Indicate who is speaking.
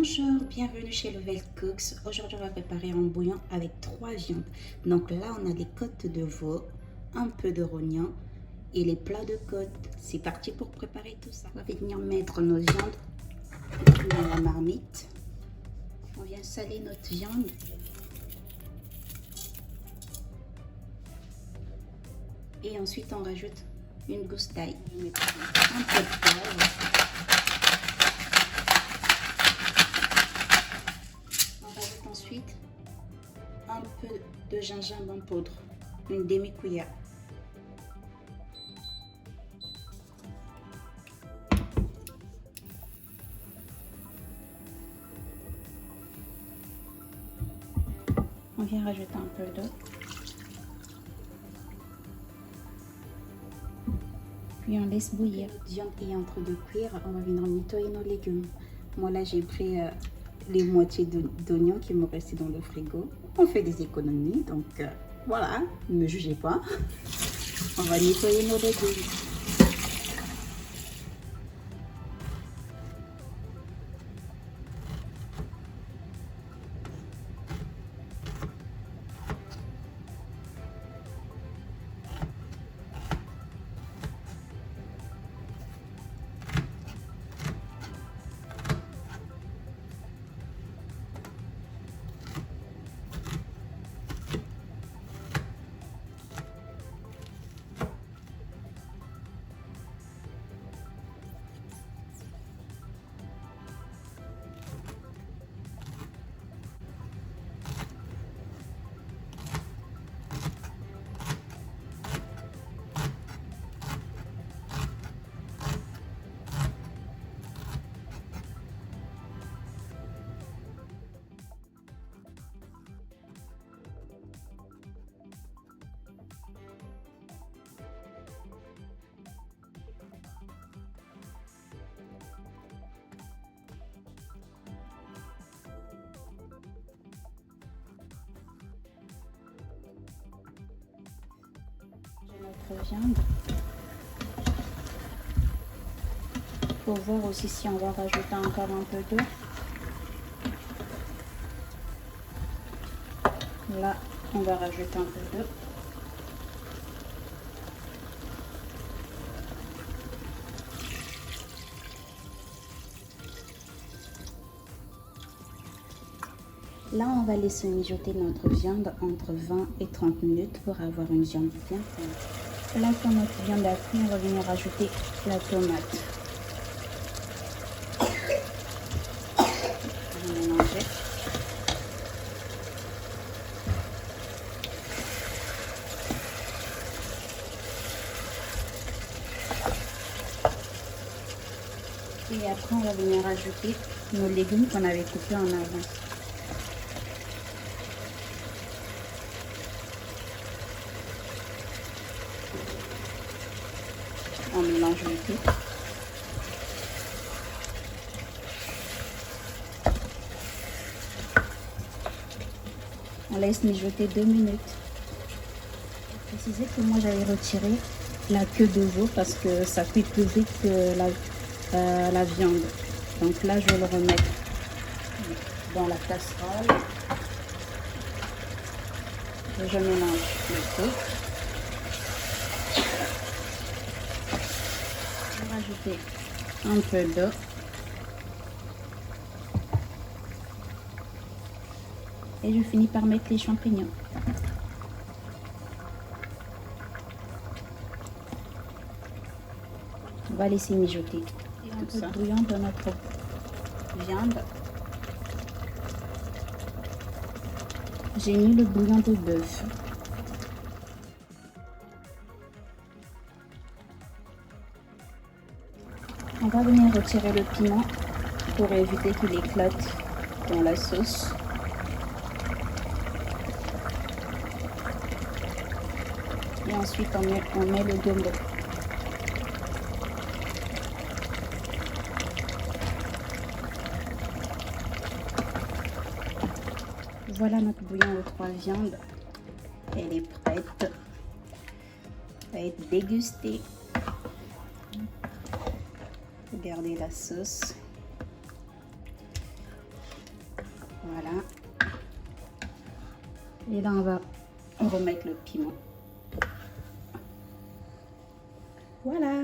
Speaker 1: Bonjour, bienvenue chez Lovell Cooks. Aujourd'hui, on va préparer un bouillon avec 3 viandes. Donc là, on a des côtes de veau, un peu de rognon et les plats de côtes. C'est parti pour préparer tout ça. On va venir mettre nos viandes dans la marmite. On vient saler notre viande. Et ensuite, on rajoute une gousse d'ail, un peu de poivre. Ensuite, un peu de gingembre en poudre, une demi-cuillère. On vient rajouter un peu d'eau. Puis on laisse bouillir. La viande est en train de cuire, on va venir nettoyer nos légumes. Moi là, j'ai pris les moitiés d'oignons qui me restaient dans le frigo. On fait des économies, donc voilà, ne me jugez pas. On va nettoyer nos légumes. Notre viande. Pour voir aussi si on va rajouter encore un peu d'eau. Là, on va rajouter un peu d'eau. Là, on va laisser mijoter notre viande entre 20 et 30 minutes pour avoir une viande bien fine. Là, quand notre viande a cuit, on va venir rajouter la tomate. On va mélanger. Et après, on va venir rajouter nos légumes qu'on avait coupés en avance. On mélange le tout. On laisse mijoter 2 minutes. Je vais préciser que moi j'avais retiré la queue de veau parce que ça cuit plus vite que la viande. Donc là je vais le remettre dans la casserole. Et je mélange le tout. Rajouter un peu d'eau et je finis par mettre les champignons. On va laisser mijoter et un peu de bouillon dans notre viande. J'ai mis le bouillon de bœuf. On va venir retirer le piment pour éviter qu'il éclate dans la sauce. Et ensuite on met le gumbo. Voilà notre bouillon aux 3 viandes. Elle est prête. Va être dégustée. Regardez la sauce. Et là, on va remettre le piment. Voilà.